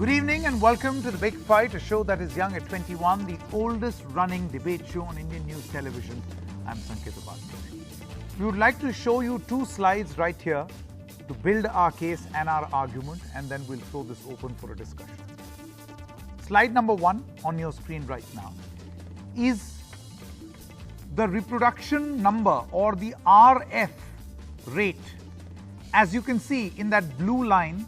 Good evening and welcome to The Big Fight, a show that is young at 21, the oldest running debate show on Indian news television. I'm Sanket Upadhyay. We would like to show you two slides right here to build our case and our argument, and then we'll throw this open for a discussion. Slide number 1 on your screen right now is the reproduction number or the RF rate. As you can see in that blue line,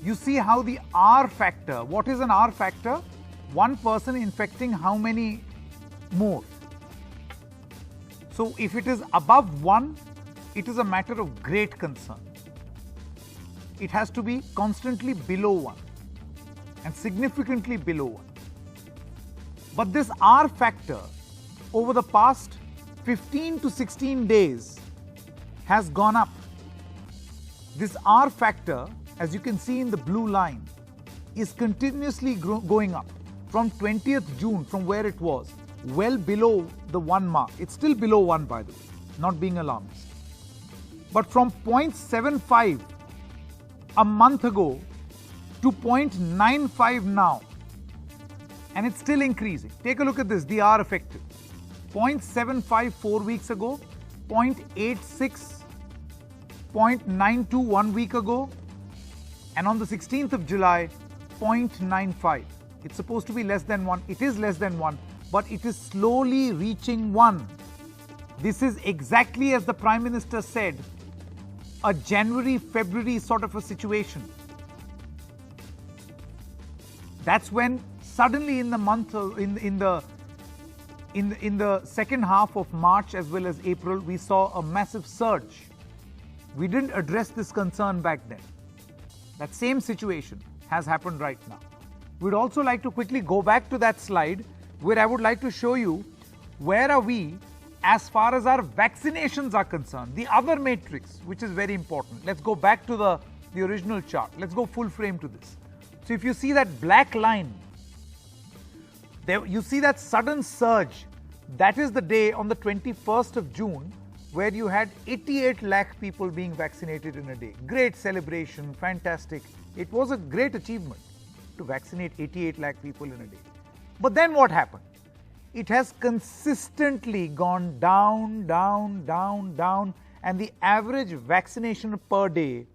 you see how the R factor, what is an R factor? One person infecting how many more? So if it is above 1, it is a matter of great concern. It has to be constantly below 1 and significantly below 1. But this R factor over the past 15 to 16 days has gone up. This R factor, as you can see in the blue line, is continuously going up from 20th June, from where it was, well below the 1 mark. It's still below 1, by the way, not being alarmist. But from 0.75 a month ago to 0.95 now, and it's still increasing. Take a look at this, the R effective. 0.75 4 weeks ago, 0.86, 0.92 1 week ago, and on the 16th of July, 0.95. It's supposed to be less than 1. It is less than 1, but it is slowly reaching 1. This is exactly as the Prime Minister said, a January, February sort of a situation. That's when suddenly in the month of, in the second half of March as well as April, we saw a massive surge. We didn't address this concern back then. That same situation has happened right now. We'd also like to quickly go back to that slide where I would like to show you where are we as far as our vaccinations are concerned. The other matrix, which is very important. Let's go back to the original chart. Let's go full frame to this. So if you see that black line, there you see that sudden surge. That is the day on the 21st of June where you had 88 lakh people being vaccinated in a day. Great celebration, fantastic. It was a great achievement to vaccinate 88 lakh people in a day. But then what happened? It has consistently gone down, down, down, down, and the average vaccination per day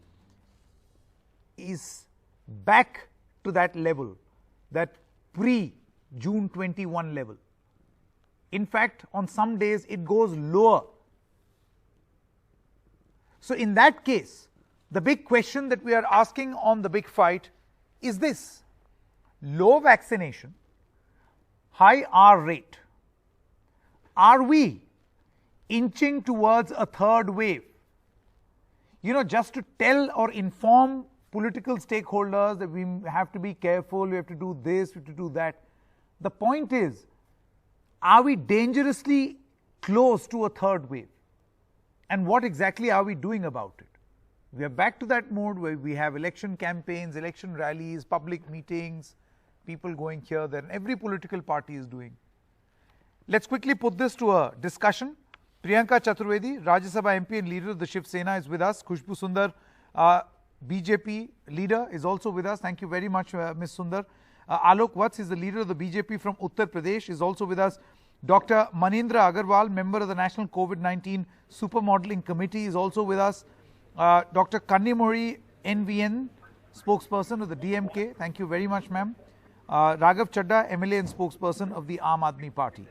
is back to that level, that pre-June 21 level. In fact, on some days it goes lower. So in that case, the big question that we are asking on The Big Fight is this: low vaccination, high R rate. Are we inching towards a third wave? You know, just to tell or inform political stakeholders that we have to be careful, we have to do this, we have to do that. The point is, are we dangerously close to a third wave? And what exactly are we doing about it? We are back to that mode where we have election campaigns, election rallies, public meetings, people going here, there, and every political party is doing. Let's quickly put this to a discussion. Priyanka Chaturvedi, Rajya Sabha MP and leader of the Shiv Sena, is with us. Khushbu Sundar, BJP leader, is also with us. Thank you very much, Ms. Sundar. Alok Vats is the leader of the BJP from Uttar Pradesh, is also with us. Dr. Manindra Agarwal, member of the National COVID-19 Supermodeling Committee, is also with us. Dr. Kannimozhi NVN, spokesperson of the DMK. Thank you very much, ma'am. Raghav Chadha, MLA and spokesperson of the Aam Aadmi Party.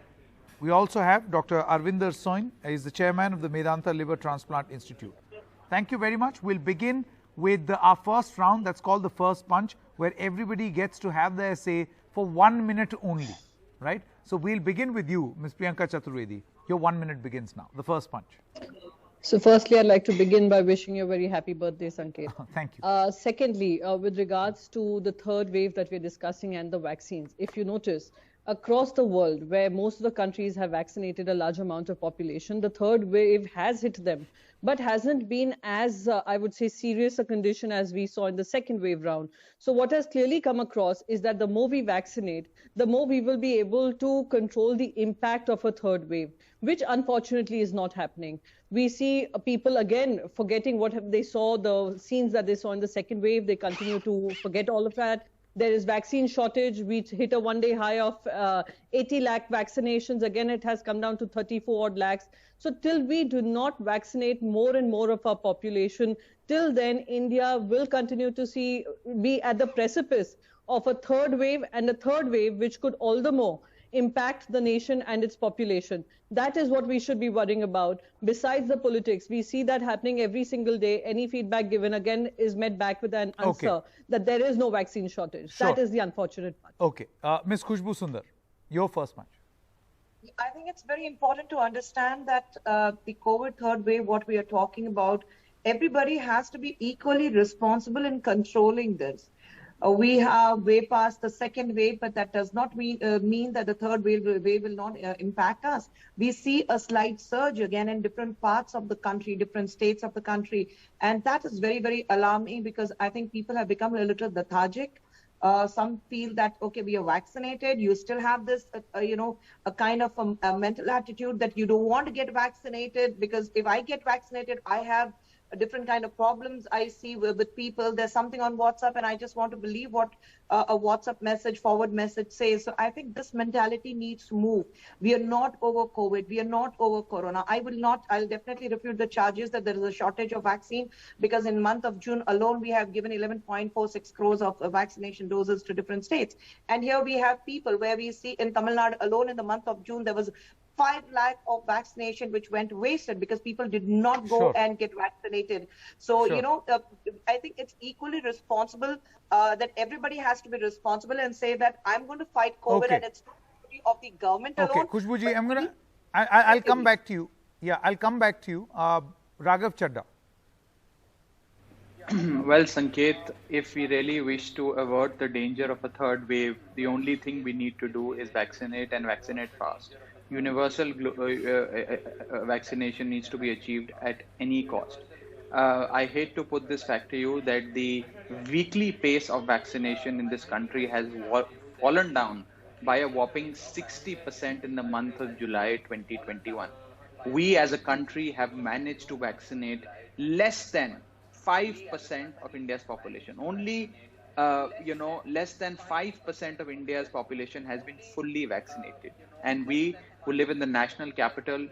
We also have Dr. Arvinder Soin, he is the chairman of the Medanta Liver Transplant Institute. Thank you very much. We'll begin with our first round, that's called the first punch, where everybody gets to have their say for 1 minute only, right? So we'll begin with you, Ms. Priyanka Chaturvedi. Your 1 minute begins now, the first punch. So firstly, I'd like to begin by wishing you a very happy birthday, Sanket. Thank you. Secondly, with regards to the third wave that we're discussing and the vaccines, if you notice, across the world, where most of the countries have vaccinated a large amount of population, the third wave has hit them, but hasn't been as, I would say, serious a condition as we saw in the second wave round. So what has clearly come across is that the more we vaccinate, the more we will be able to control the impact of a third wave, which unfortunately is not happening. We see people again forgetting what they saw, the scenes that they saw in the second wave. They continue to forget all of that. There is vaccine shortage. We hit a one-day high of 80 lakh vaccinations. Again, it has come down to 34 odd lakhs. So till we do not vaccinate more and more of our population, till then India will continue to be at the precipice of a third wave, and a third wave which could all the more impact the nation and its population. That is what we should be worrying about. Besides the politics, we see that happening every single day. Any feedback given again is met back with an answer that there is no vaccine shortage. Sure. That is the unfortunate part. Okay. Ms. Khushbu Sundar, your first punch. I think it's very important to understand that the COVID third wave, what we are talking about, everybody has to be equally responsible in controlling this. We have way past the second wave, but that does not mean that the third wave will not impact us. We see a slight surge again in different parts of the country, different states of the country. And that is very, very alarming, because I think people have become a little lethargic. Some feel that, okay, we are vaccinated. You still have this, a kind of a mental attitude that you don't want to get vaccinated, because if I get vaccinated, I have a different kind of problems I see with people. There's something on WhatsApp and I just want to believe what a WhatsApp message, forward message says. So I think this mentality needs to move. We are not over COVID. We are not over Corona. I'll definitely refute the charges that there is a shortage of vaccine, because in month of June alone, we have given 11.46 crores of vaccination doses to different states. And here we have people where we see in Tamil Nadu alone in the month of June, there was 5 lakh of vaccination which went wasted because people did not go and get vaccinated. So, I think it's equally responsible that everybody has to be responsible and say that I'm going to fight COVID and it's not of the government alone. Okay, Khushbu ji, I'll come back to you. Yeah, I'll come back to you. Raghav Chadda. Well, Sanket, if we really wish to avert the danger of a third wave, the only thing we need to do is vaccinate, and vaccinate fast. Universal vaccination needs to be achieved at any cost. I hate to put this fact to you that the weekly pace of vaccination in this country has fallen down by a whopping 60% in the month of July 2021. We as a country have managed to vaccinate less than 5% of India's population. Only less than 5% of India's population has been fully vaccinated. And we who live in the national capital,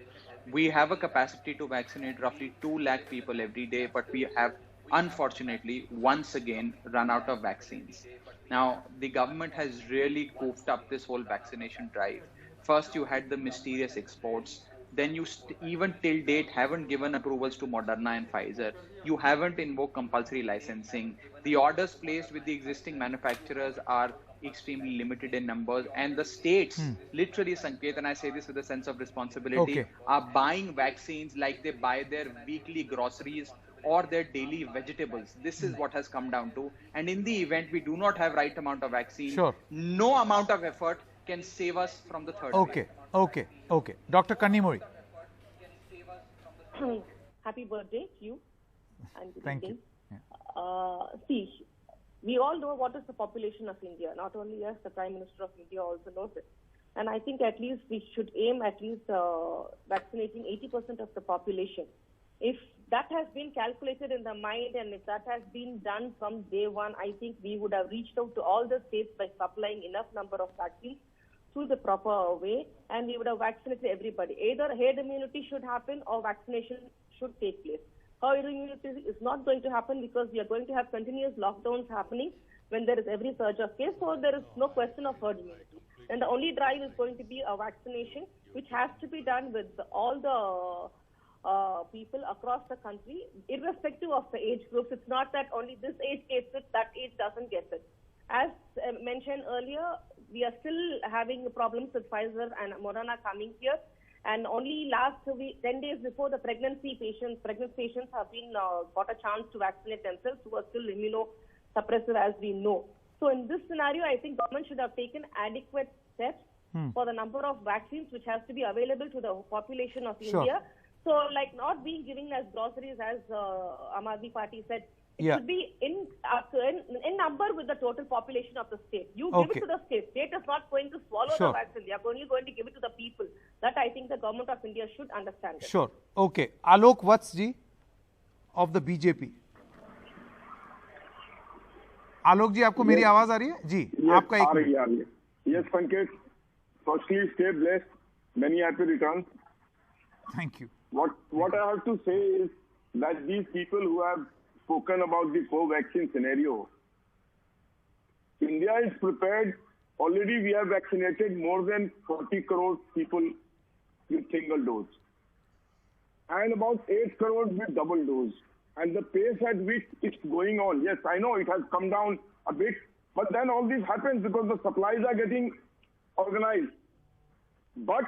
we have a capacity to vaccinate roughly 2 lakh people every day, but we have unfortunately once again run out of vaccines. Now, the government has really goofed up this whole vaccination drive. First, you had the mysterious exports. Then you even till date haven't given approvals to Moderna and Pfizer. You haven't invoked compulsory licensing. The orders placed with the existing manufacturers are extremely limited in numbers, and the states, literally, Sanket, and I say this with a sense of responsibility, are buying vaccines like they buy their weekly groceries or their daily vegetables. This is what has come down to. And in the event we do not have right amount of vaccine, no amount of effort can save us from the third wave. Okay. Dr. Kanimuri. Happy birthday to you. And thank you. See, we all know what is the population of India. Not only us, the Prime Minister of India also knows it. And I think at least we should aim at least vaccinating 80% of the population. If that has been calculated in the mind and if that has been done from day one, I think we would have reached out to all the states by supplying enough number of vaccines through the proper way, and we would have vaccinated everybody. Either herd immunity should happen or vaccination should take place. Herd immunity is not going to happen because we are going to have continuous lockdowns happening when there is every surge of case, so there is no question of herd immunity. And the only drive is going to be a vaccination, which has to be done with all the people across the country, irrespective of the age groups. It's not that only this age gets it, that age doesn't get it. As mentioned earlier, we are still having problems with Pfizer and Moderna coming here. And only last week, 10 days before, the pregnant patients have been got a chance to vaccinate themselves, who are still immunosuppressive, as we know. So in this scenario, I think government should have taken adequate steps for the number of vaccines which has to be available to the population of India. So, like, not being given as groceries, as Aam Aadmi Party said, it should be in number with the total population of the state. You give it to the state. State is not going to swallow the vaccine. They are only going to give it to the people. That I think the government of India should understand. Sure. Okay. Alok Vatsji of the BJP. आलोक जी, आपको मेरी आवाज आ रही है जी? आपका एक आ रही है। Yes, Pankaj. Firstly, stay blessed. Many happy returns. Thank you. What I have to say is that these people who have spoken about the co-vaccine scenario, India is prepared. Already we have vaccinated more than 40 crore people with single dose and about 8 crore with double dose. And the pace at which it's going on, yes, I know it has come down a bit, but then all this happens because the supplies are getting organized. But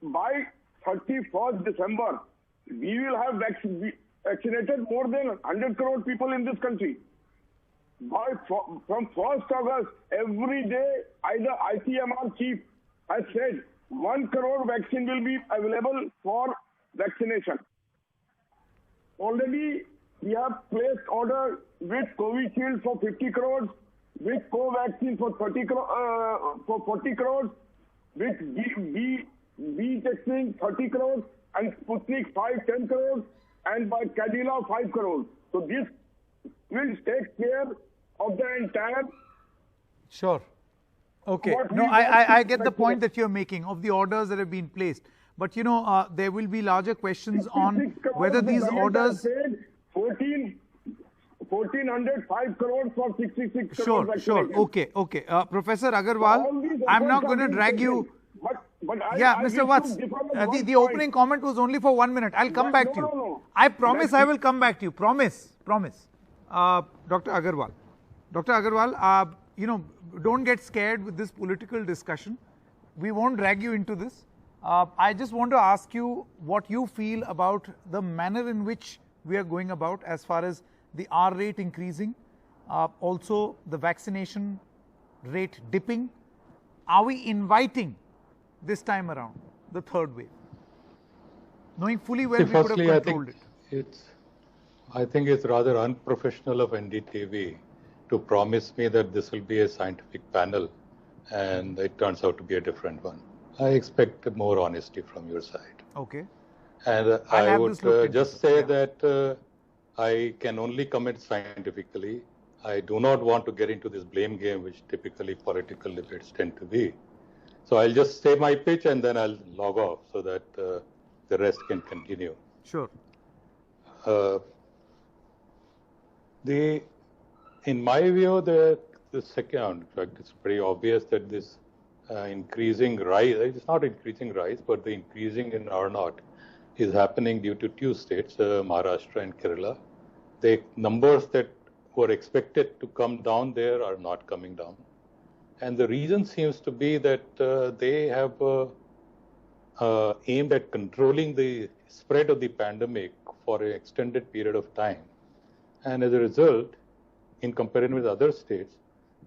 by 31st December, we will have vaccinated more than 100 crore people in this country. From 1st August, every day, either ICMR chief has said 1 crore vaccine will be available for vaccination. Already, we have placed order with Covishield for 50 crores, with Covaxin for 40 crores, with B testing 30 crores, and Sputnik 10 crores, and by Cadila 5 crores. So this will take care of the entire. Sure. Okay. No, I get the point that you're making of the orders that have been placed. But you know, there will be larger questions on whether these orders. 1,405 crores for 66 crores. Sure. Okay. Professor Agarwal, I'm not going to drag you. Mr. Watts, the opening comment was only for 1 minute. I'll come back to you. No. I promise I will come back to you. Promise. Dr. Agarwal, don't get scared with this political discussion. We won't drag you into this. I just want to ask you what you feel about the manner in which we are going about as far as the R rate increasing, also the vaccination rate dipping. Are we inviting this time around the third wave, knowing fully well we could have controlled it? I think it's rather unprofessional of NDTV to promise me that this will be a scientific panel and it turns out to be a different one. I expect more honesty from your side. Okay. And I would just say that I can only comment scientifically. I do not want to get into this blame game, which typically political debates tend to be. So I'll just say my pitch and then I'll log off so that the rest can continue. Sure. In my view, the second, in fact, it's pretty obvious that this increasing rise, it's not increasing rise, but the increasing in R0 is happening due to two states, Maharashtra and Kerala. The numbers that were expected to come down there are not coming down. And the reason seems to be that they have aimed at controlling the spread of the pandemic for an extended period of time. And as a result, in comparison with other states,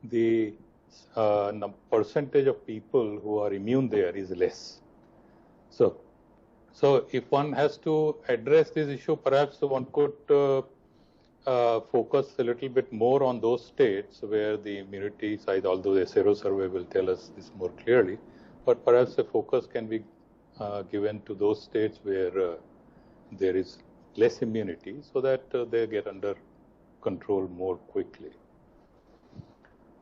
the percentage of people who are immune there is less. So if one has to address this issue, perhaps one could focus a little bit more on those states where the immunity side, although the Sero survey will tell us this more clearly, but perhaps the focus can be given to those states where there is less immunity so that they get under control more quickly.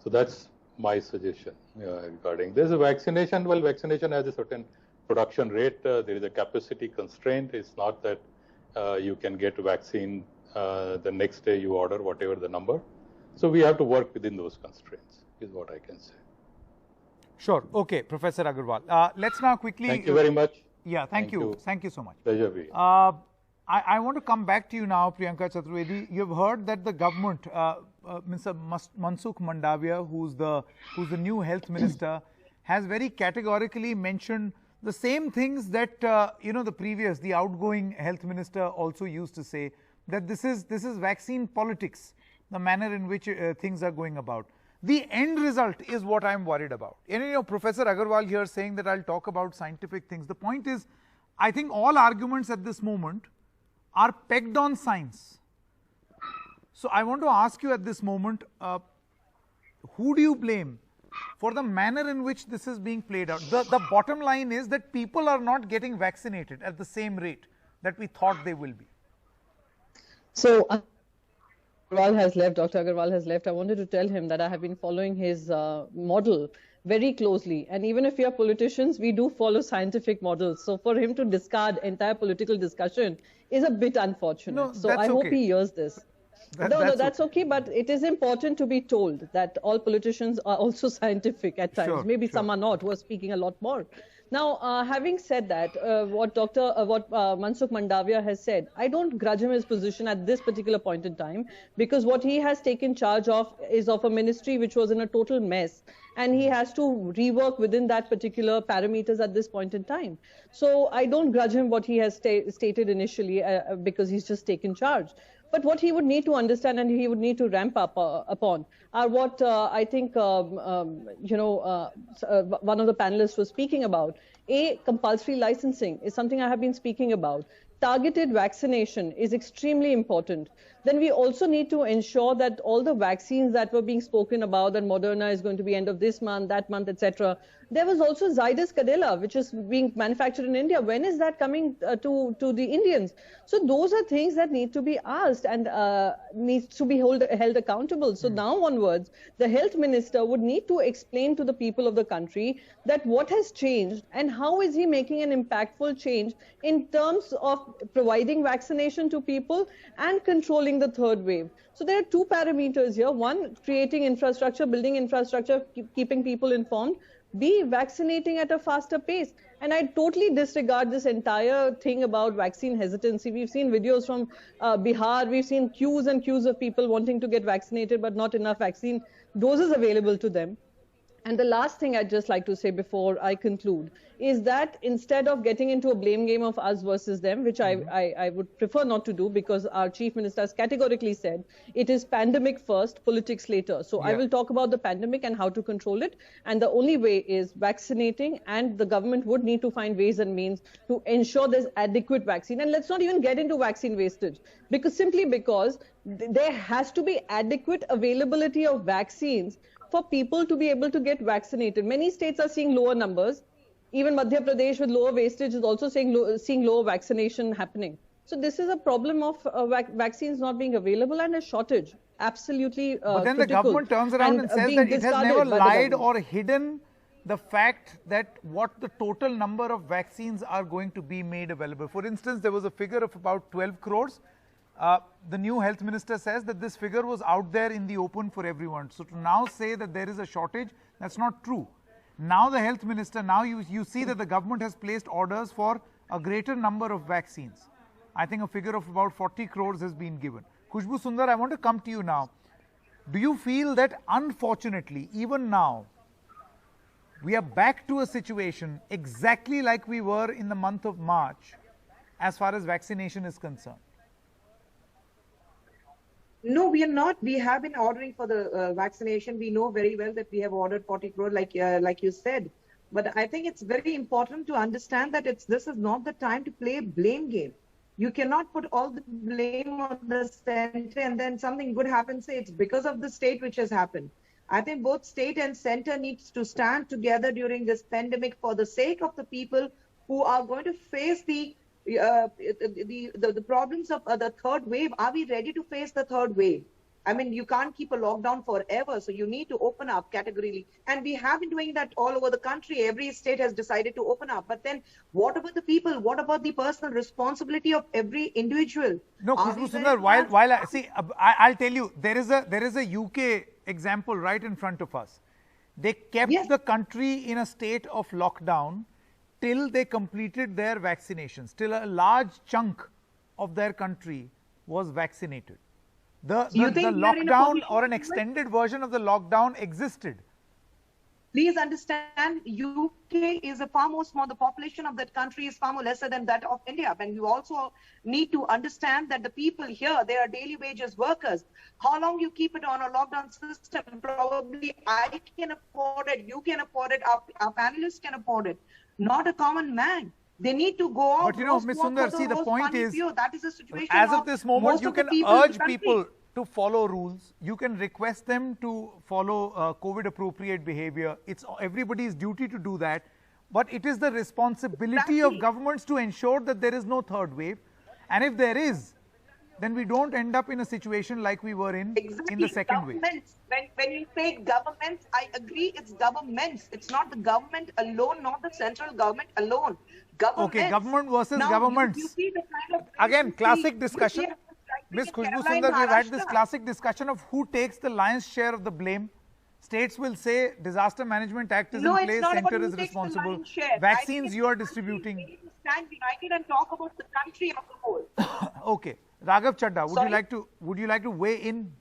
So that's my suggestion regarding this. Vaccination, well, vaccination has a certain production rate. There is a capacity constraint. It's not that you can get vaccine the next day you order, whatever the number. So we have to work within those constraints, is what I can say. Sure. Okay, Professor Agarwal. Let's now quickly. Thank you very much. Yeah, thank you. Thank you so much. Pleasure being. I want to come back to you now, Priyanka Chaturvedi. You have heard that the government, Mr. Mansukh Mandavia, who's the new health minister, has very categorically mentioned the same things that the outgoing health minister also used to say, that this is vaccine politics, the manner in which things are going about. The end result is what I'm worried about. And Professor Agarwal here saying that I'll talk about scientific things. The point is, I think all arguments at this moment are pegged on science. So I want to ask you at this moment, who do you blame for the manner in which this is being played out? The bottom line is that people are not getting vaccinated at the same rate that we thought they will be. So Agarwal has left, Dr. Agarwal has left, I wanted to tell him that I have been following his model very closely. And even if we are politicians, we do follow scientific models. So for him to discard entire political discussion is a bit unfortunate. No, so that's I hope okay. he hears this. No, that's okay. But it is important to be told that all politicians are also scientific at times. Sure, Maybe sure. some are not, who are speaking a lot more. Now, having said that, what Mansukh Mandavia has said, I don't grudge him his position at this particular point in time, because what he has taken charge of is of a ministry which was in a total mess, and he has to rework within that particular parameters at this point in time. So I don't grudge him what he has stated initially, because he's just taken charge. But what he would need to understand and he would need to ramp up upon are what I think, one of the panelists was speaking about. Compulsory licensing is something I have been speaking about. Targeted vaccination is extremely important. Then we also need to ensure that all the vaccines that were being spoken about, that Moderna is going to be end of this month, that month, etc. There was also Zydus Cadila, which is being manufactured in India. When is that coming to the Indians? So those are things that need to be asked and needs to be held accountable. So now onwards, the health minister would need to explain to the people of the country that what has changed and how is he making an impactful change in terms of providing vaccination to people and controlling the third wave. So there are two parameters here. One, creating infrastructure, building infrastructure, keeping people informed. B, vaccinating at a faster pace. And I totally disregard this entire thing about vaccine hesitancy. We've seen videos from Bihar. We've seen queues and queues of people wanting to get vaccinated, but not enough vaccine doses available to them. And the last thing I'd just like to say before I conclude is that instead of getting into a blame game of us versus them, which I would prefer not to do, because our chief minister has categorically said it is pandemic first, politics later. So I will talk about the pandemic and how to control it. And the only way is vaccinating, and the government would need to find ways and means to ensure there's adequate vaccine. And let's not even get into vaccine wastage, because there has to be adequate availability of vaccines for people to be able to get vaccinated. Many states are seeing lower numbers. Even Madhya Pradesh with lower wastage is also seeing lower vaccination happening. So this is a problem of vaccines not being available and a shortage. Absolutely But then critical. the government turns around and says that it has never lied or hidden the fact that what the total number of vaccines are going to be made available. For instance, there was a figure of about 12 crores. The new health minister says that this figure was out there in the open for everyone. So to now say that there is a shortage, that's not true. Now the health minister, now you see that the government has placed orders for a greater number of vaccines. I think a figure of about 40 crores has been given. Khushbu Sundar, I want to come to you now. Do you feel that unfortunately, even now, we are back to a situation exactly like we were in the month of March as far as vaccination is concerned? No, we are not. We have been ordering for the vaccination. We know very well that we have ordered 40 crore, like you said. But I think it's very important to understand that this is not the time to play a blame game. You cannot put all the blame on the center and then something good happens, say it's because of the state which has happened. I think both state and center needs to stand together during this pandemic for the sake of the people who are going to face the problems of the third wave. Are we ready to face the third wave? I mean, you can't keep a lockdown forever, so you need to open up categorically. And we have been doing that all over the country. Every state has decided to open up. But then what about the people? What about the personal responsibility of every individual? No, Khushbu Sundar, while I see, I'll tell you, there is a UK example right in front of us. They kept the country in a state of lockdown till they completed their vaccinations, till a large chunk of their country was vaccinated. The lockdown or an extended version of the lockdown existed. Please understand, UK is a far more small, the population of that country is far more lesser than that of India. And you also need to understand that the people here, they are daily wages workers. How long you keep it on a lockdown system? Probably I can afford it, you can afford it, our panelists can afford it. Not a common man. They need to go out. But you know, Ms. Sundar, see, the point is, that is the situation as of this moment, you can urge people to follow rules. You can request them to follow COVID appropriate behavior. It's everybody's duty to do that. But it is the responsibility of governments to ensure that there is no third wave. And if there is, then we don't end up in a situation like we were in the second wave. When you say governments, I agree it's governments. It's not the government alone, not the central government alone. Governments. Okay, government versus governments. You see the kind of Again, classic discussion. Ms. Khushbu Sundar, we've had this classic discussion of who takes the lion's share of the blame. States will say Disaster Management Act is in place, center is responsible. Vaccines you are distributing. We need to stand united and talk about the country as a whole. Okay, Raghav Chadha, would you like to weigh in?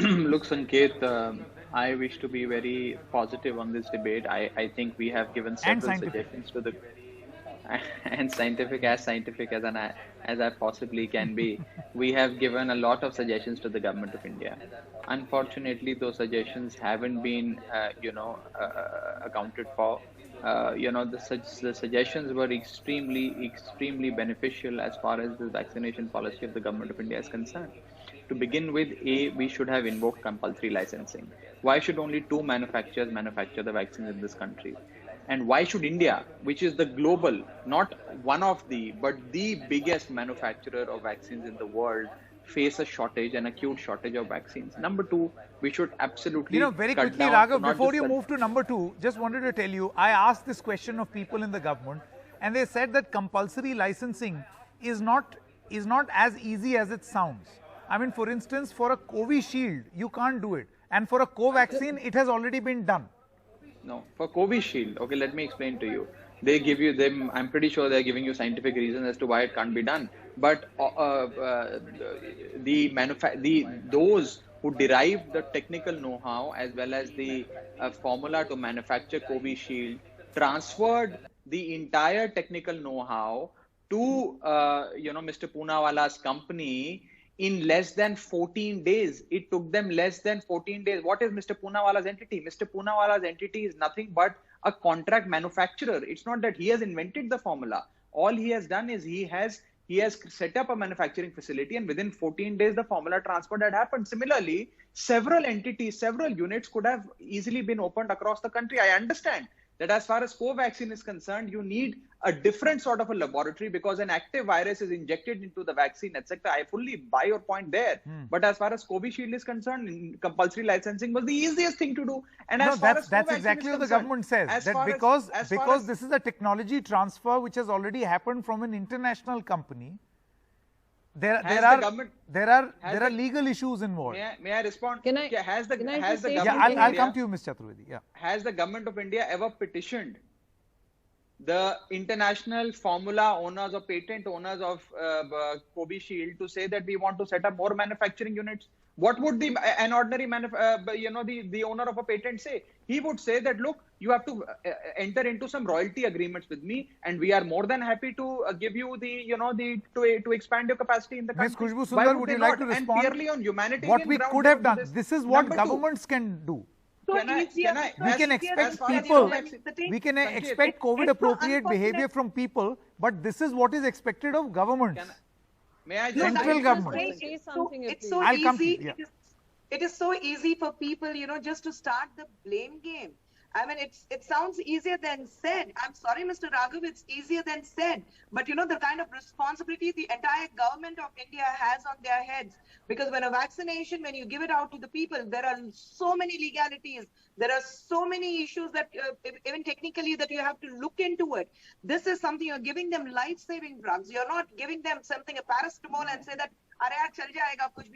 Look, Sanket, I wish to be very positive on this debate. I think we have given several suggestions to the and scientific as I possibly can be. We have given a lot of suggestions to the government of India. Unfortunately, those suggestions haven't been, accounted for. The suggestions were extremely beneficial as far as the vaccination policy of the government of India is concerned. To begin with, we should have invoked compulsory licensing. Why should only 2 manufacturers manufacture the vaccines in this country? And why should India, which is the global, not one of the, but the biggest manufacturer of vaccines in the world, face a shortage, an acute shortage of vaccines? Number 2, we should absolutely very quickly, Raghav, before you move to number 2, just wanted to tell you, I asked this question of people in the government, and they said that compulsory licensing is not as easy as it sounds. I mean, for instance, for a Covishield, you can't do it. And for a Covaxin, it has already been done. No, for Covishield, okay, let me explain to you. They give you them. I'm pretty sure they're giving you scientific reasons as to why it can't be done. But those who derive the technical know-how as well as the formula to manufacture Covishield transferred the entire technical know-how to Mr. Poonawala's company in less than 14 days. It took them less than 14 days. What is Mr. Poonawala's entity? Mr. Poonawala's entity is nothing but a contract manufacturer. It's not that he has invented the formula. All he has done is he has set up a manufacturing facility, and within 14 days the formula transfer had happened. Similarly, several entities, several units could have easily been opened across the country. I understand that as far as Covaxin is concerned, you need a different sort of a laboratory because an active virus is injected into the vaccine, etc. I fully buy your point there. But as far as Covishield is concerned, compulsory licensing was the easiest thing to do. And that's exactly what the government says. That because this is a technology transfer which has already happened from an international company, there are legal issues involved. May I respond? I'll come to you, Ms. Chaturvedi. Yeah. Has the government of India ever petitioned the international formula owners or patent owners of Covishield to say that we want to set up more manufacturing units? What would an ordinary the owner of a patent say? He would say that, look, you have to enter into some royalty agreements with me, and we are more than happy to give you to expand your capacity in the country. Ms. Khushbu Sundar, would you like to respond? And purely on humanitarian what we could have done. This is what governments can do. We can expect COVID appropriate behavior from people, but this is what is expected of governments. May I just central government. It is so easy for people, just to start the blame game. I mean, it sounds easier than said. I'm sorry, Mr. Raghav, it's easier than said. But the kind of responsibility the entire government of India has on their heads. Because when when you give it out to the people, there are so many legalities. There are so many issues that even technically that you have to look into it. This is something you're giving them life-saving drugs. You're not giving them something, a paracetamol, and say that,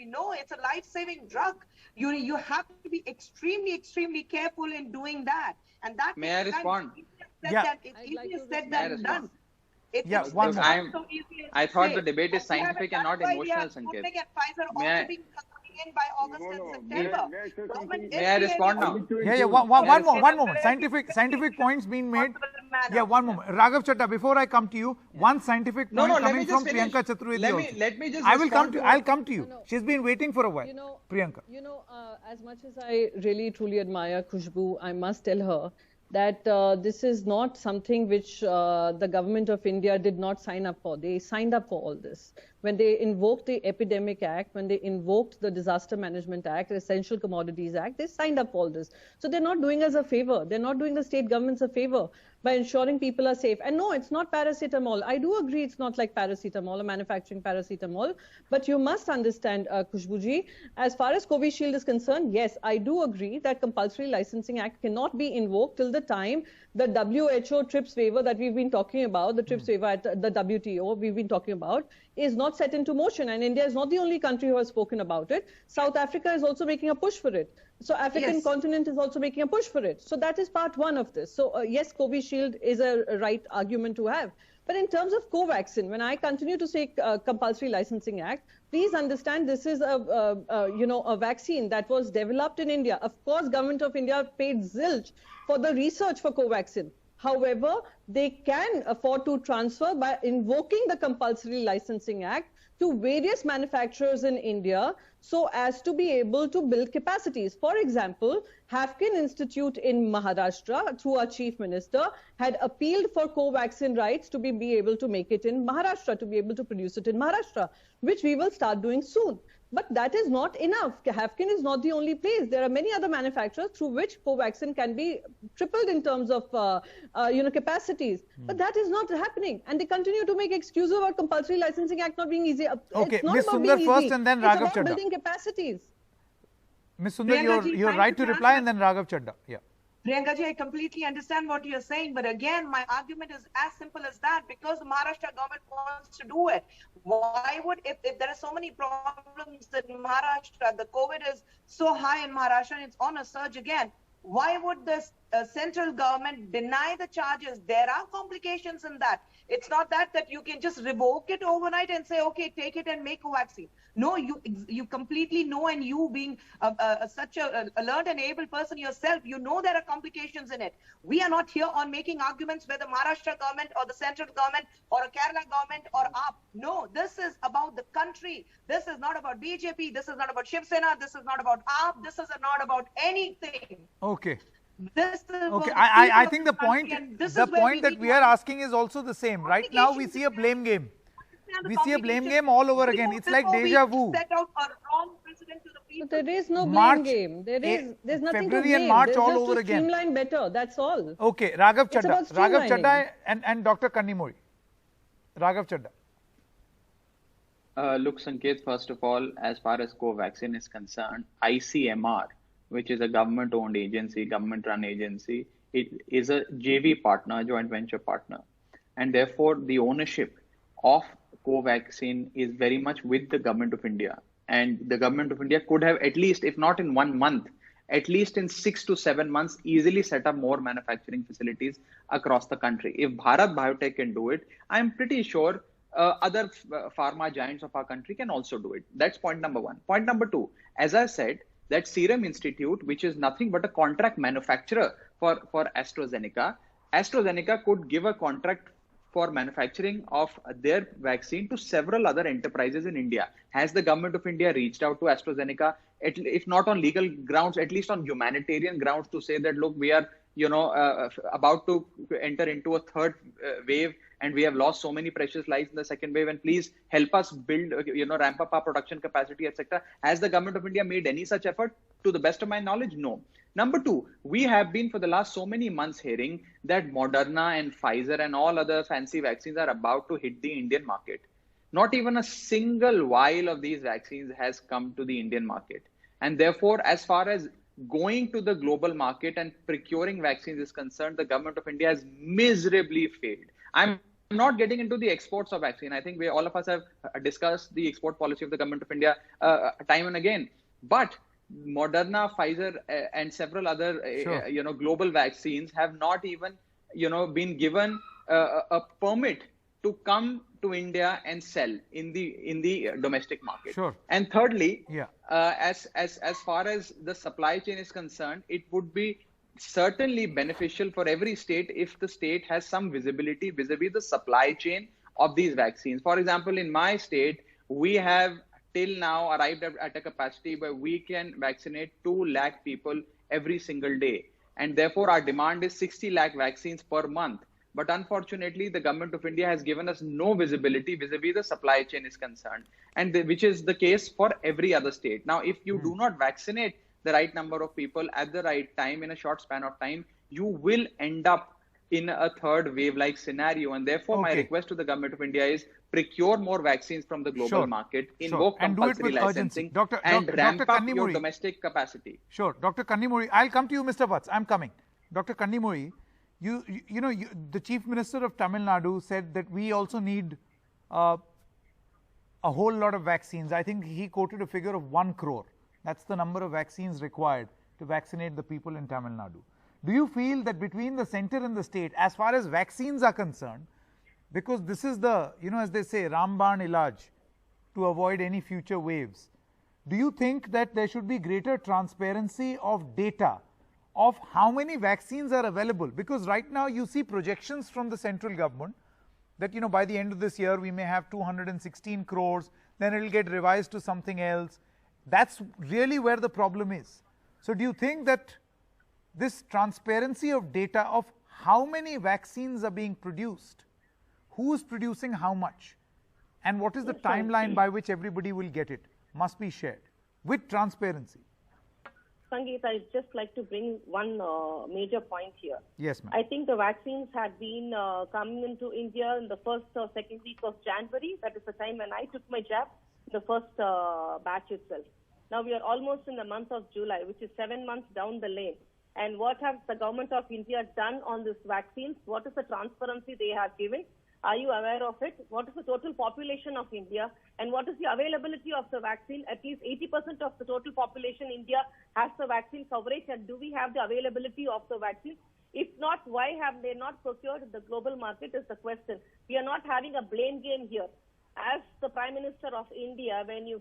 no, it's a life-saving drug. You have to be extremely careful in doing that. And that may I respond? It's easier said than done. I thought the debate is scientific and not emotional, Sanket. May I respond now? One moment. Scientific points being made. One moment. Raghav Chadha, before I come to you, one scientific point coming from Priyanka Chaturvedi. Let me just I'll come to you. She's been waiting for a while. Priyanka. As much as I really truly admire Khushbu, I must tell her that this is not something which the government of India did not sign up for. They signed up for all this. When they invoked the Epidemic Act, when they invoked the Disaster Management Act, Essential Commodities Act, they signed up for all this. So they're not doing us a favor. They're not doing the state governments a favor. by ensuring people are safe. And no, it's not paracetamol. I do agree it's not like paracetamol or manufacturing paracetamol, but you must understand, Khushbu-ji, as far as Covishield is concerned, yes, I do agree that Compulsory Licensing Act cannot be invoked till the time the WHO TRIPS waiver that we've been talking about, the TRIPS waiver at the WTO we've been talking about, is not set into motion. And India is not the only country who has spoken about it. South Africa is also making a push for it. So African continent is also making a push for it. So that is part one of this. So yes, Covishield is a right argument to have. But in terms of Covaxin, when I continue to say Compulsory Licensing Act, please understand this is a vaccine that was developed in India. Of course, Government of India paid zilch for the research for Covaxin. However, they can afford to transfer by invoking the Compulsory Licensing Act to various manufacturers in India so as to be able to build capacities. For example, Haffkine Institute in Maharashtra, through our Chief Minister, had appealed for Covaxin rights to be able to make it in Maharashtra, to be able to produce it in Maharashtra, which we will start doing soon. But that is not enough. Haffkine is not the only place. There are many other manufacturers through which Covaxin can be tripled in terms of capacities. But that is not happening. And they continue to make excuses about Compulsory Licensing Act not being easy. Okay, it's not Ms. about Sundar being first easy. and then It's Raghav about Chadha. building capacities. Ms. Sundar, Priyanka-ji, you're thank right you to for reply, and answering. then Raghav Chadha. Yeah. Priyanka ji, I completely understand what you're saying, but again, my argument is as simple as that. Because the Maharashtra government wants to do it, why would, if there are so many problems in Maharashtra, the COVID is so high in Maharashtra and it's on a surge again, why would the central government deny the charges? There are complications in that. It's not that you can just revoke it overnight and say, okay, take it and make a vaccine. No, you completely know, and you being such a alert and able person yourself, you know there are complications in it. We are not here on making arguments whether Maharashtra government or the central government or a Kerala government or AAP. No, this is about the country. This is not about BJP. This is not about Shiv Sena. This is not about AAP. This is not about anything. Okay. This is Okay, about I the think the country, point and this the is where point that need we to are asking is also the same. Right now we see a blame game. We see a blame game all over again. It's like deja vu. Set out a wrong precedent to the people. But there is no blame March, game. There's nothing February to and blame. March There's all just over to again. streamline better. That's all. Okay, Raghav It's about Chadha. Raghav streamlining. Chadha and Dr. Kannimozhi. Raghav Chadha. Look, Sanket, first of all, as far as Covaxin is concerned, ICMR, which is a government-owned agency, government-run agency, it is a JV partner, a joint venture partner. And therefore, the ownership of Covaxin is very much with the government of India. And the government of India could have, at least, if not in 1 month, at least in 6 to 7 months, easily set up more manufacturing facilities across the country. If Bharat Biotech can do it, I'm pretty sure other pharma giants of our country can also do it. That's point number one. Point number two, as I said, that Serum Institute, which is nothing but a contract manufacturer for AstraZeneca, AstraZeneca could give a contract for manufacturing of their vaccine to several other enterprises in India. Has the government of India reached out to AstraZeneca, if not on legal grounds, at least on humanitarian grounds, to say that, look, we are about to enter into a third wave, and we have lost so many precious lives in the second wave, and please help us build, ramp up our production capacity, etc. Has the government of India made any such effort? To the best of my knowledge, no. Number two, we have been for the last so many months hearing that Moderna and Pfizer and all other fancy vaccines are about to hit the Indian market. Not even a single vial of these vaccines has come to the Indian market. And therefore, as far as going to the global market and procuring vaccines is concerned, the government of India has miserably failed. I'm not getting into the exports of vaccine. I think all of us have discussed the export policy of the government of India time and again. But Moderna, Pfizer, and several other global vaccines have not even been given a permit to come to India and sell in the domestic market. Sure. And thirdly, Yeah. As far as the supply chain is concerned, it would be certainly beneficial for every state if the state has some visibility vis-a-vis the supply chain of these vaccines. For example, in my state, we have till now arrived at a capacity where we can vaccinate 2 lakh people every single day. And therefore, our demand is 60 lakh vaccines per month. But unfortunately, the government of India has given us no visibility vis-a-vis the supply chain is concerned, and which is the case for every other state. Now, if you do not vaccinate the right number of people at the right time in a short span of time, you will end up in a third wave like scenario. And therefore, my request to the government of India is procure more vaccines from the global market, invoke compulsory licensing, and ramp up your domestic capacity. Sure. Dr. Kanimuri, I'll come to you, Mr. Vats. I'm coming. Dr. Kanimuri, the Chief Minister of Tamil Nadu said that we also need a whole lot of vaccines. I think he quoted a figure of 1 crore. That's the number of vaccines required to vaccinate the people in Tamil Nadu. Do you feel that between the center and the state, as far as vaccines are concerned, because this is the, as they say, Ramban Ilaj, to avoid any future waves, do you think that there should be greater transparency of data of how many vaccines are available? Because right now you see projections from the central government that, by the end of this year we may have 216 crores, then it will get revised to something else. That's really where the problem is. So do you think that this transparency of data of how many vaccines are being produced, who is producing how much, and what is the timeline by which everybody will get it, must be shared with transparency? Sangeet, I'd just like to bring one major point here. Yes, ma'am. I think the vaccines had been coming into India in the first or second week of January. That is the time when I took my jab, the first batch itself. Now we are almost in the month of July, which is 7 months down the lane. And what has the government of India done on these vaccines? What is the transparency they have given? Are you aware of it? What is the total population of India? And what is the availability of the vaccine? At least 80% of the total population in India has the vaccine coverage. And do we have the availability of the vaccine? If not, why have they not procured the global market is the question. We are not having a blame game here. As the Prime Minister of India, when you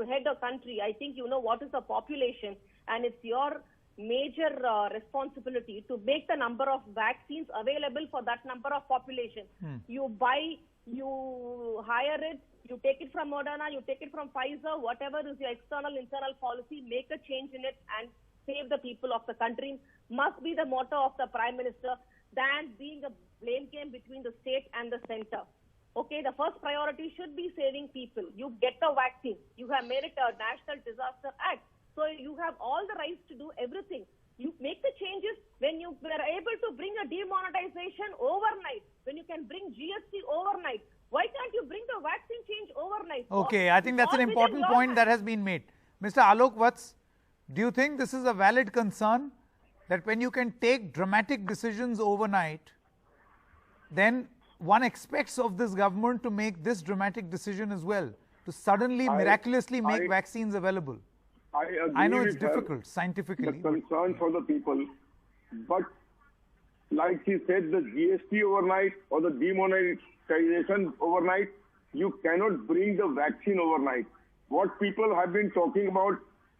head a country, I think you know what is the population, and it's your major responsibility to make the number of vaccines available for that number of population. You buy, you hire it, you take it from Moderna, you take it from Pfizer, whatever is your external, internal policy, make a change in it and save the people of the country must be the motto of the Prime Minister than being a blame game between the state and the center. Okay, the first priority should be saving people. You get the vaccine. You have made it a National Disaster Act. So you have all the rights to do everything. You make the changes when you were able to bring a demonetization overnight, when you can bring GST overnight. Why can't you bring the vaccine change overnight? Okay, I think that's an important point that has been made. Mr. Alok Vats, do you think this is a valid concern that when you can take dramatic decisions overnight, then one expects of this government to make this dramatic decision as well, to suddenly miraculously make vaccines available? I know it's difficult scientifically. The concern for the people, but like he said, the GST overnight or the demonetization overnight, you cannot bring the vaccine overnight. What people have been talking about,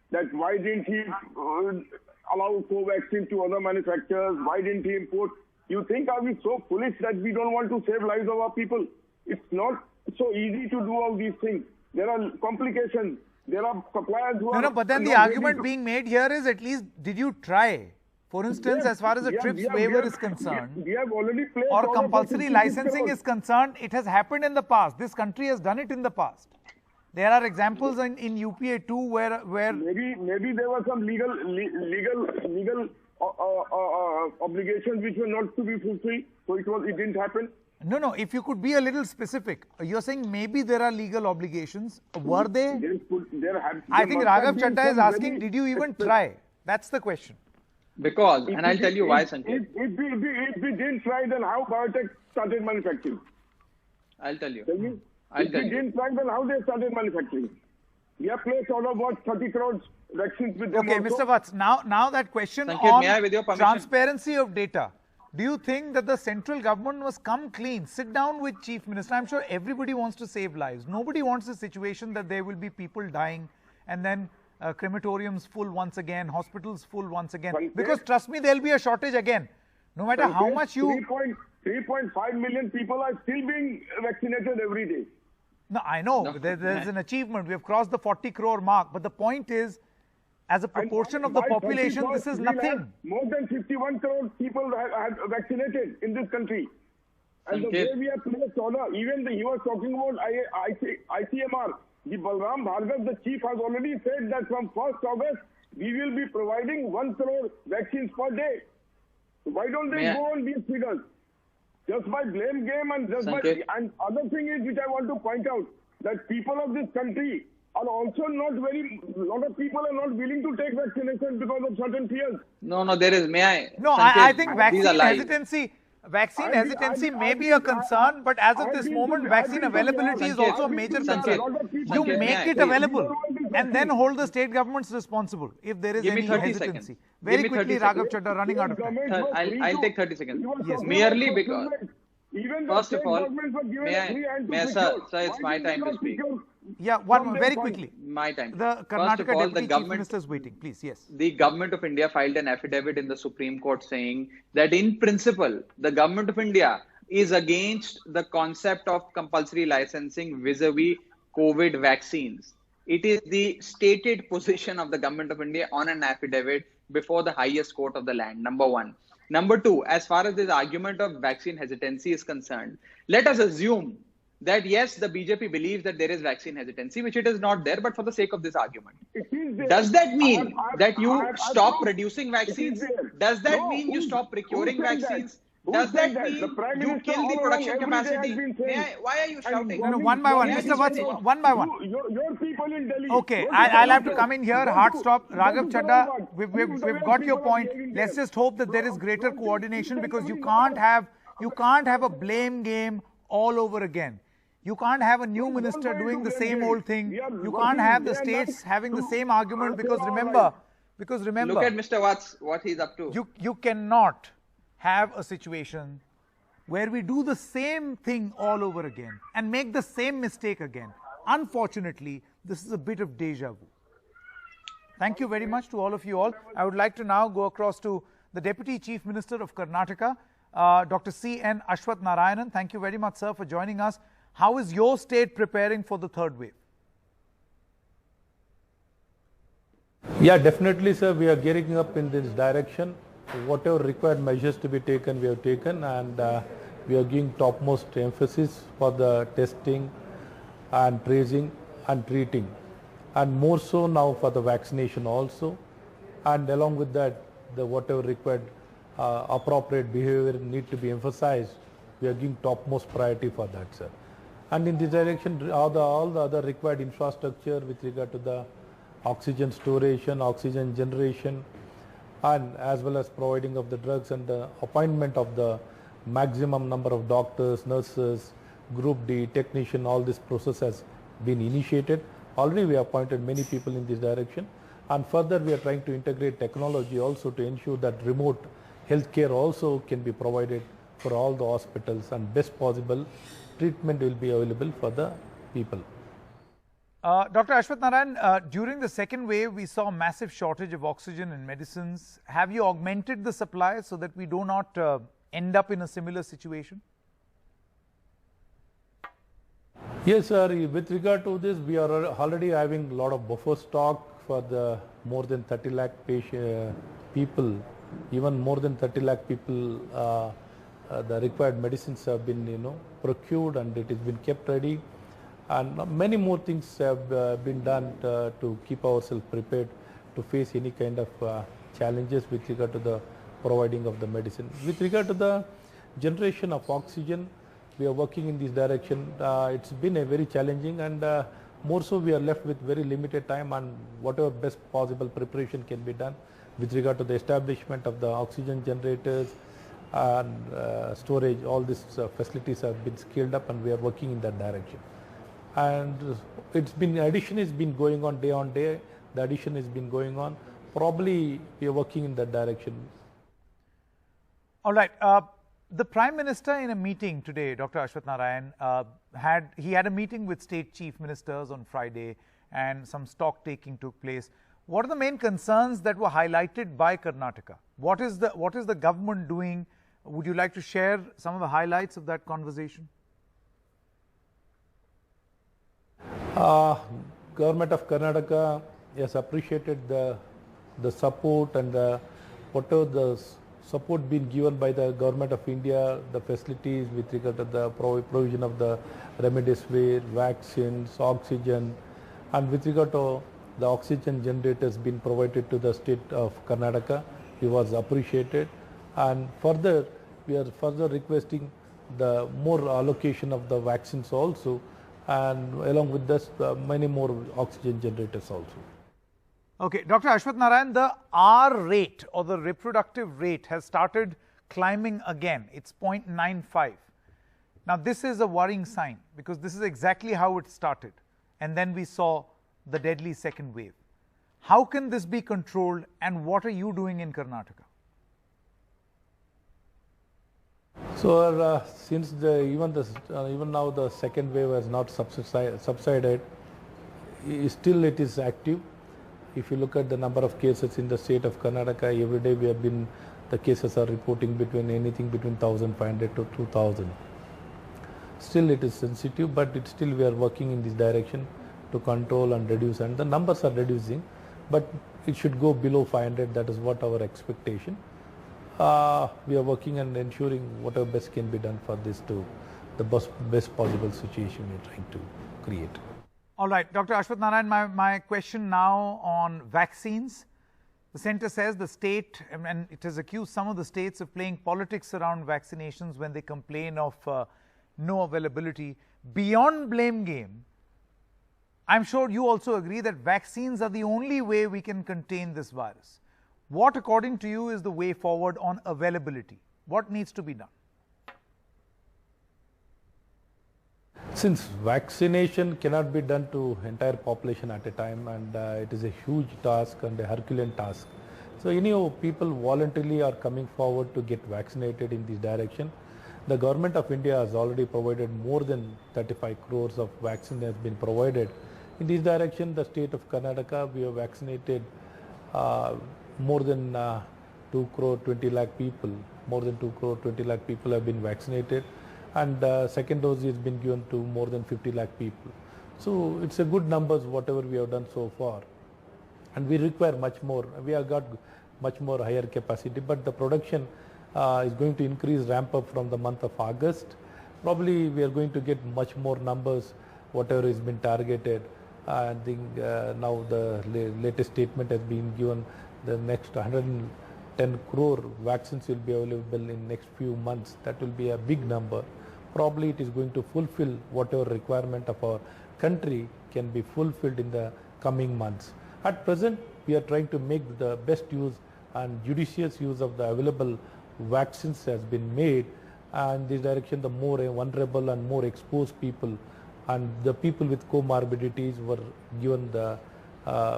that why didn't he allow Covaxin to other manufacturers, why didn't he import? You think, are we so foolish that we don't want to save lives of our people? It's not so easy to do all these things. There are complications. There are suppliers who are... No, but then the argument being made here is, at least, did you try? For instance, as far as the TRIPS waiver is concerned, we have already placed or compulsory licensing is concerned, it has happened in the past. This country has done it in the past. There are examples in UPA too where maybe there were some legal obligations which were not to be fulfilled, so it didn't happen. No, if you could be a little specific. You're saying maybe there are legal obligations. Were they? I think Raghav Chadha is asking, did you even try? That's the question. Because, and I'll tell you why, Sanket. If we didn't try, then how biotech started manufacturing? I'll tell you. If we didn't try, then how they started manufacturing? We have placed order of 30 crores vaccines with them. Okay, also. Mr. Vats, now that question Sanket, on may I, with your permission? transparency of data. Do you think that the central government must come clean, sit down with Chief Minister? I'm sure everybody wants to save lives. Nobody wants a situation that there will be people dying and then crematoriums full once again, hospitals full once again. Because trust me, there will be a shortage again. No matter how much you... 3.5 million people are still being vaccinated every day. No, I know. There's an achievement. We have crossed the 40 crore mark. But the point is, as a proportion of the population, this is nothing. More than 51 crore people have vaccinated in this country. And the way we have placed order, even he was talking about ICMR. The Balram Bhargav, the chief, has already said that from 1st August, we will be providing 1 crore vaccines per day. Why don't they go on these figures? Just by blame game and just Sanket. by, and other thing is which I want to point out, that people of this country are also not very, a lot of people are not willing to take vaccination because of certain fears. No, there is. May I? No, Sanket, I think these vaccine are lies. hesitancy may be a concern, but as of this moment, vaccine availability is also a major concern. You Sanket, make it available and then hold the state governments responsible if there is Give me any 30 hesitancy. seconds. Very Give me quickly, 30 Raghav seconds. Chadha, running out of time. I'll take 30 seconds. Yes, Merely because, Even the first state of all, governments were given may a free hand to I, secure. sir, it's Why my did they time to not speak. secure Yeah, from their very funds? quickly. My time. The First of Karnataka all, Deputy the Chief government, Minister is waiting. Please, yes. the government of India filed an affidavit in the Supreme Court saying that in principle, the government of India is against the concept of compulsory licensing vis-a-vis COVID vaccines. It is the stated position of the government of India on an affidavit before the highest court of the land, number one. Number two, as far as this argument of vaccine hesitancy is concerned, let us assume that yes, the BJP believes that there is vaccine hesitancy, which it is not there, but for the sake of this argument. It is there. Does that mean that you I have stop no- producing It is vaccines? there. Does that No, mean you who- stop procuring who said vaccines? that? Who Does said that that? mean The Prime you Minister kill the all along production every day has capacity? been saying- Why are you shouting? No, one by one. May I Mr. Vats, finish? one by one. Your people in Delhi. Okay, Go to I'll have to Kolkata. come in here, Go hard to- stop. go Raghav to Chadha, Hyderabad. we've This is the way got your people are point. behaving Let's there. just hope that there is greater Don't coordination, think because you everybody can't have a blame game all over again. You can't have a new minister doing the same old thing. You can't have the states having the same argument, because remember, Look at Mr. Watts, what he's up to. you cannot have a situation where we do the same thing all over again and make the same mistake again. Unfortunately, this is a bit of deja vu. Thank you very much to all of you all. I would like to now go across to the Deputy Chief Minister of Karnataka, Dr. C.N. Ashwath Narayanan. Thank you very much, sir, for joining us. How is your state preparing for the third wave? Yeah, definitely, sir. We are gearing up in this direction. Whatever required measures to be taken, we have taken, and we are giving topmost emphasis for the testing and tracing and treating, and more so now for the vaccination also. And along with that, the whatever required appropriate behavior need to be emphasized. We are giving topmost priority for that, sir. And in this direction, all the other required infrastructure with regard to the oxygen storage, oxygen generation, and as well as providing of the drugs and the appointment of the maximum number of doctors, nurses, Group D, technician, all this process has been initiated. Already we have appointed many people in this direction, and further we are trying to integrate technology also to ensure that remote healthcare also can be provided for all the hospitals, and best possible treatment will be available for the people. Dr. Ashwath Narayan, during the second wave, we saw a massive shortage of oxygen and medicines. Have you augmented the supply so that we do not end up in a similar situation? Yes, sir. With regard to this, we are already having a lot of buffer stock for the more than 30 lakh people. Even more than 30 lakh people, the required medicines have been, procured, and it has been kept ready. And many more things have been done to keep ourselves prepared to face any kind of challenges with regard to the providing of the medicine. With regard to the generation of oxygen, we are working in this direction. It's been a very challenging, and more so we are left with very limited time, and whatever best possible preparation can be done with regard to the establishment of the oxygen generators and storage. All these facilities have been scaled up, and we are working in that direction. And addition has been going on day on day. The addition has been going on. Probably we are working in that direction. All right. The Prime Minister, in a meeting today, Dr. Ashwath Narayan, had a meeting with state chief ministers on Friday, and some stock taking took place. What are the main concerns that were highlighted by Karnataka? What is the government doing? Would you like to share some of the highlights of that conversation? Government of Karnataka has appreciated the support and whatever the support being given by the Government of India, the facilities with regard to the provision of the remdesivir, vaccines, oxygen, and with regard to the oxygen generators being provided to the state of Karnataka, it was appreciated. And further, we are further requesting the more allocation of the vaccines also, and along with this, many more oxygen generators also. Okay, Dr. Ashwath Narayan, the R rate or the reproductive rate has started climbing again. It's 0.95. Now, this is a worrying sign because this is exactly how it started. And then we saw the deadly second wave. How can this be controlled, and what are you doing in Karnataka? So, since even now the second wave has not subsided, still it is active. If you look at the number of cases in the state of Karnataka, every day the cases are reporting anything between 1,500 to 2,000. Still it is sensitive, but still we are working in this direction to control and reduce, and the numbers are reducing, but it should go below 500. That is what our expectation. We are working and ensuring whatever best can be done for this to the best possible situation we are trying to create. All right, Dr. Ashwath Narayan, my question now on vaccines. The centre says the state, and it has accused some of the states of playing politics around vaccinations when they complain of no availability. Beyond blame game, I'm sure you also agree that vaccines are the only way we can contain this virus. What, according to you, is the way forward on availability? What needs to be done? Since vaccination cannot be done to entire population at a time, and it is a huge task and a Herculean task. So anyhow, people voluntarily are coming forward to get vaccinated in this direction. The government of India has already provided more than 35 crores of vaccine has been provided. In this direction, the state of Karnataka, we have vaccinated more than 2 crore 20 lakh people. More than 2 crore 20 lakh people have been vaccinated, and second dose has been given to more than 50 lakh people. So it's a good numbers whatever we have done so far, and we require much more. We have got much more higher capacity, but the production is going to increase, ramp up from the month of August. Probably we are going to get much more numbers whatever has been targeted. I think now the latest statement has been given. The next 110 crore vaccines will be available in next few months. That will be a big number. Probably it is going to fulfill whatever requirement of our country can be fulfilled in the coming months. At present, we are trying to make the best use and judicious use of the available vaccines has been made, and in this direction the more vulnerable and more exposed people and the people with comorbidities were given the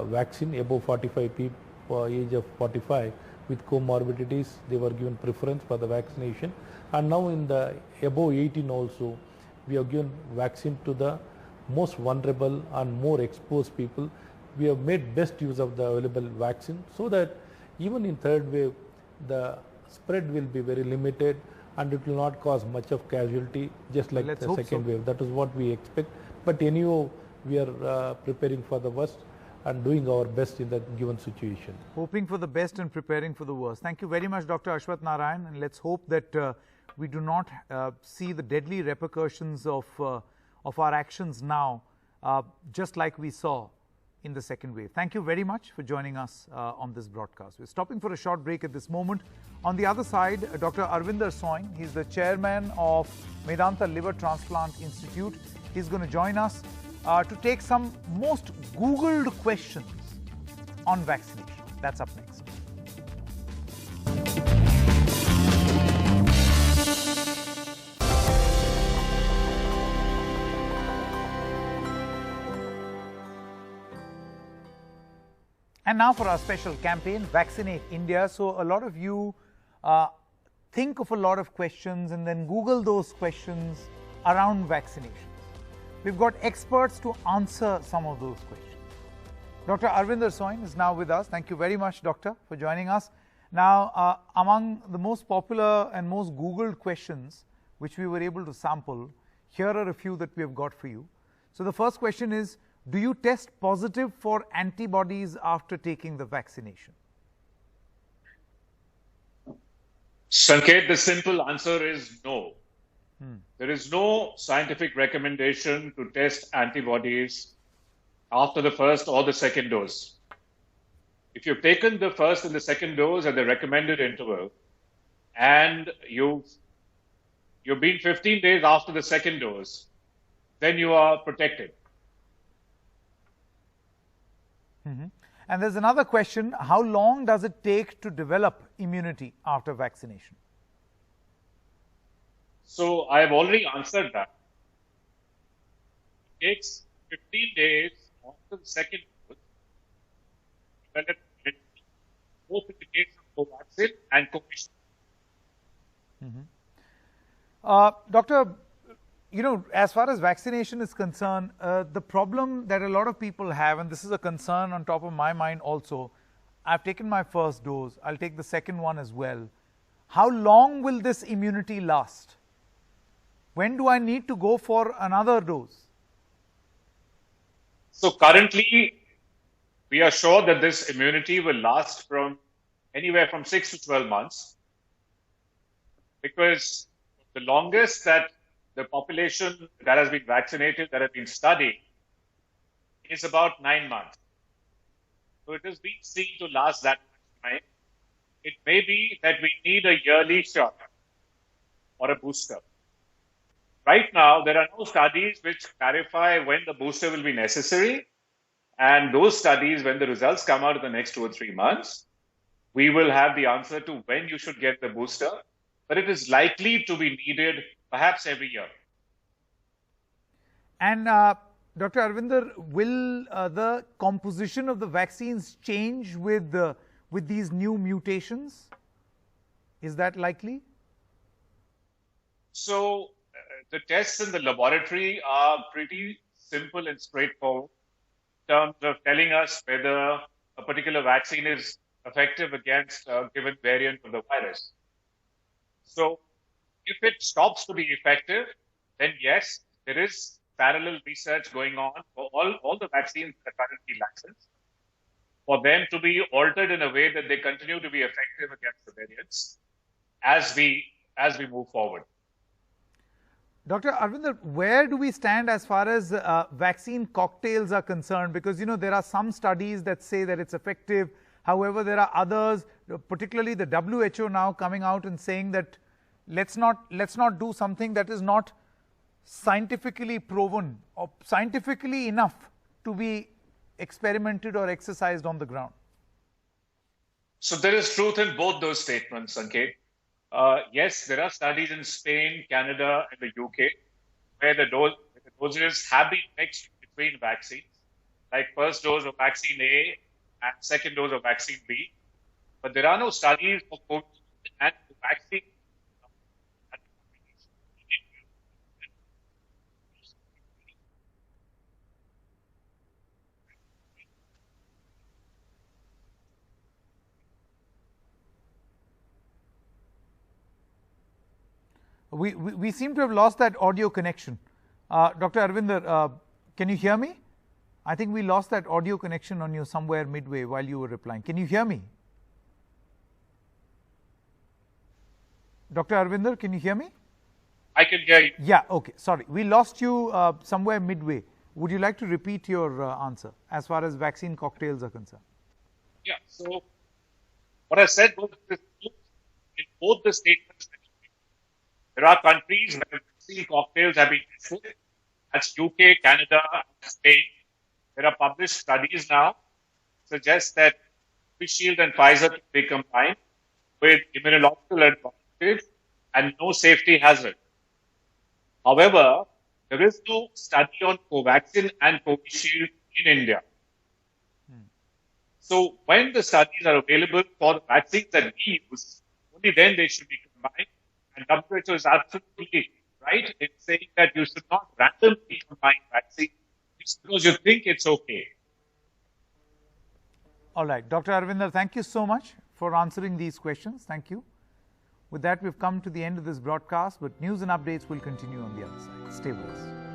vaccine. Above 45 people, age of 45 with comorbidities, they were given preference for the vaccination. And now in the above 18 also, we have given vaccine to the most vulnerable and more exposed people. We have made best use of the available vaccine so that even in third wave, the spread will be very limited and it will not cause much of casualty, just like the second wave. That is what we expect. But anyhow, we are preparing for the worst and doing our best in the given situation. Hoping for the best and preparing for the worst. Thank you very much, Dr. Ashwath Narayan, and let's hope that we do not see the deadly repercussions of our actions now, just like we saw in the second wave. Thank you very much for joining us on this broadcast. We're stopping for a short break at this moment. On the other side, Dr. Arvinder Soin, he's the chairman of Medanta Liver Transplant Institute. He's going to join us to take some most Googled questions on vaccination. That's up next. And now for our special campaign, Vaccinate India. So a lot of you think of a lot of questions and then Google those questions around vaccinations. We've got experts to answer some of those questions. Dr. Arvinder Soin is now with us. Thank you very much, Doctor, for joining us. Now, among the most popular and most Googled questions which we were able to sample, here are a few that we have got for you. So the first question is, do you test positive for antibodies after taking the vaccination? Sanket, the simple answer is no. There is no scientific recommendation to test antibodies after the first or the second dose. If you've taken the first and the second dose at the recommended interval, and you've been 15 days after the second dose, then you are protected. And there's another question, how long does it take to develop immunity after vaccination? So I have already answered that. It takes 15 days after the second dose to develop immunity, both in the case of Covaxin and Covishield. Doctor, as far as vaccination is concerned, the problem that a lot of people have, and this is a concern on top of my mind also, I've taken my first dose, I'll take the second one as well. How long will this immunity last? When do I need to go for another dose? So currently, we are sure that this immunity will last from anywhere from 6 to 12 months, because the longest that the population that has been vaccinated, that has been studied, is about 9 months. So it is being seen to last that much time. It may be that we need a yearly shot or a booster. Right now, there are no studies which clarify when the booster will be necessary. And those studies, when the results come out in the next 2 or 3 months, we will have the answer to when you should get the booster. But it is likely to be needed perhaps every year. And Dr. Arvinder, will the composition of the vaccines change with these new mutations? Is that likely? So the tests in the laboratory are pretty simple and straightforward in terms of telling us whether a particular vaccine is effective against a given variant of the virus. So if it stops to be effective, then yes, there is parallel research going on for all the vaccines that are currently licensed, for them to be altered in a way that they continue to be effective against the variants as we move forward. Dr. Arvinder, where do we stand as far as vaccine cocktails are concerned? Because there are some studies that say that it's effective. However, there are others, particularly the WHO now coming out and saying that let's not do something that is not scientifically proven or scientifically enough to be experimented or exercised on the ground. So there is truth in both those statements, Sanket. Yes, there are studies in Spain, Canada, and the UK where the doses have been mixed between vaccines, like first dose of vaccine A and second dose of vaccine B. But there are no studies for COVID and vaccine. We seem to have lost that audio connection. Dr. Arvinder, can you hear me? I think we lost that audio connection on you somewhere midway while you were replying. Can you hear me? Dr. Arvinder, can you hear me? I can hear you. Yeah, okay. Sorry. We lost you somewhere midway. Would you like to repeat your answer as far as vaccine cocktails are concerned? Yeah. So what I said was in both the statements. There are countries where vaccine cocktails have been tested. That's UK, Canada, and Spain. There are published studies now suggest that Covishield and Pfizer can be combined with immunological advantage and no safety hazard. However, there is no study on Covaxin and Covishield in India. So when the studies are available for the vaccines that we use, only then they should be combined. And WHO is absolutely right in saying that you should not randomly combine vaccines just because you think it's okay. All right. Dr. Arvinder, thank you so much for answering these questions. Thank you. With that, we've come to the end of this broadcast, but news and updates will continue on the other side. Stay with us.